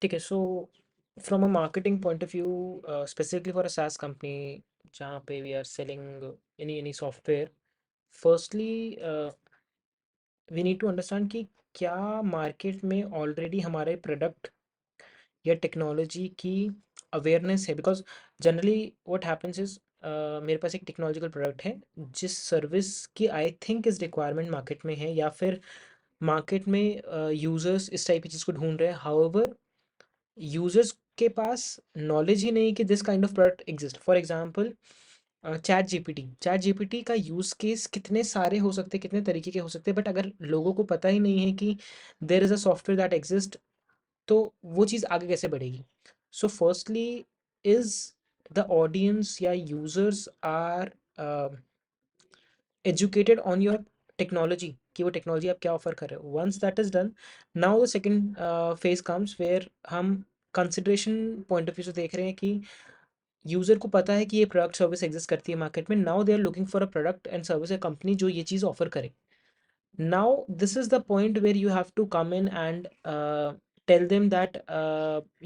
ठीक है, so from a marketing point of view, specifically for a SaaS company जहाँ पे we are selling any software, firstly we need to understand कि क्या market में already हमारे प्रोडक्ट या टेक्नोलॉजी की अवेयरनेस है। Because generally what happens is, मेरे पास एक टेक्नोलॉजिकल प्रोडक्ट है जिस सर्विस की आई थिंक इस रिक्वायरमेंट मार्केट में है, या फिर मार्केट में यूजर्स इस टाइप की चीज़ को ढूंढ रहे हैं। हाउएवर यूजर्स के पास नॉलेज ही नहीं कि this kind of product exist. For example chat GPT का यूज केस कितने सारे हो सकते हैं, कितने तरीके के हो सकते हैं, बट अगर लोगों को पता ही नहीं है कि there is a software that exist, तो वो चीज़ आगे कैसे बढ़ेगी। So firstly is the audience या users are educated on your technology, कि वो टेक्नोलॉजी आप क्या ऑफर कर रहे हो। Once that is done, now the second phase comes where हम कंसिडरेशन पॉइंट ऑफ व्यू से देख रहे हैं कि यूजर को पता है कि ये प्रोडक्ट सर्विस एग्जिस्ट करती है मार्केट में। Now they are looking for a product and service, a company जो ये चीज़ ऑफर करे। Now this is the point where you have to come in and tell them that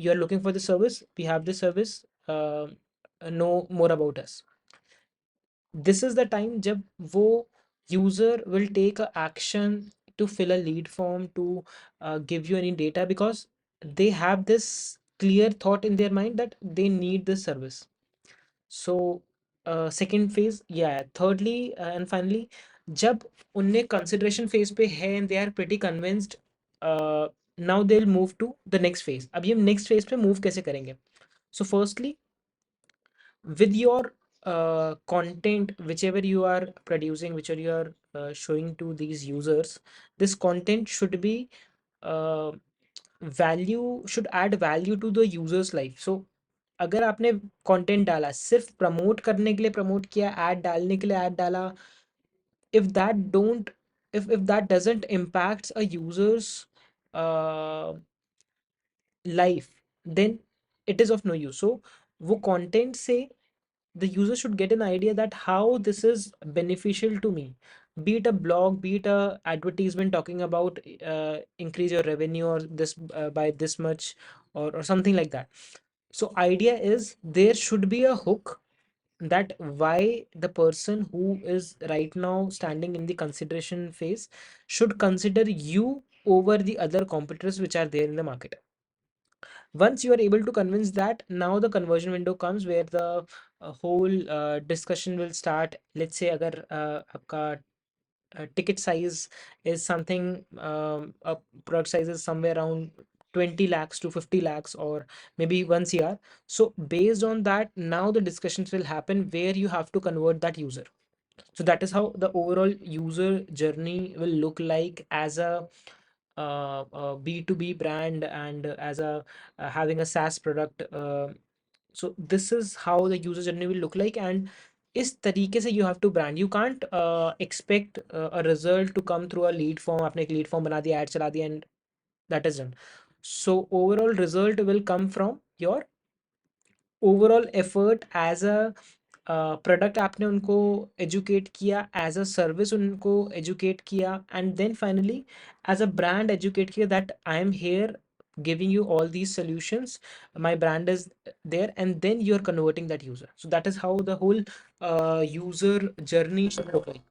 you are looking for the service, we have this service, know more about us. This is the time जब वो user will take a action to fill a lead form, to give you any data, because they have this clear thought in their mind that they need this service. So second phase या है। Thirdly and finally, जब उनने consideration phase पे है and they are pretty convinced, now they will move to the next phase. अब ये next phase पे move कैसे करेंगे? So firstly, with your content, whichever you are producing, whichever you are showing to these users, this content should be uh, value, should add value to the user's life. So अगर आपने content डाला, सिर्फ promote करने के लिए promote किया, add डालने के लिए ऐड डाला, if that don't, if that doesn't impacts a user's uh, life, then it is of no use. So वो content से the user should get an idea that how this is beneficial to me, be it a blog, be it a advertisement talking about increase your revenue or this by this much, or something like that. So idea is there should be a hook that why the person who is right now standing in the consideration phase should consider you over the other competitors which are there in the market. Once you are able to convince that, now the conversion window comes where the whole discussion will start. Let's say अगर आपका ticket size is something, a product size is somewhere around 20 lakhs to 50 lakhs, or maybe 1 CR. So based on that, now the discussions will happen where you have to convert that user. So that is how the overall user journey will look like as a B2B brand, and as a having a SaaS product. So this is how the user journey will look like, and इस तरीके से you have to brand. You can't expect a result to come through a lead form. आपने एक lead form बना दिया, ad चला दिया, and that is done. So overall result will come from your overall effort as a product आपने उनको educate किया, as a service उनको एजुकेट किया, and then finally as a brand educate किया that I am here giving you all these solutions, my brand is there, and then you're converting that user. So that is how the whole user journey should look like.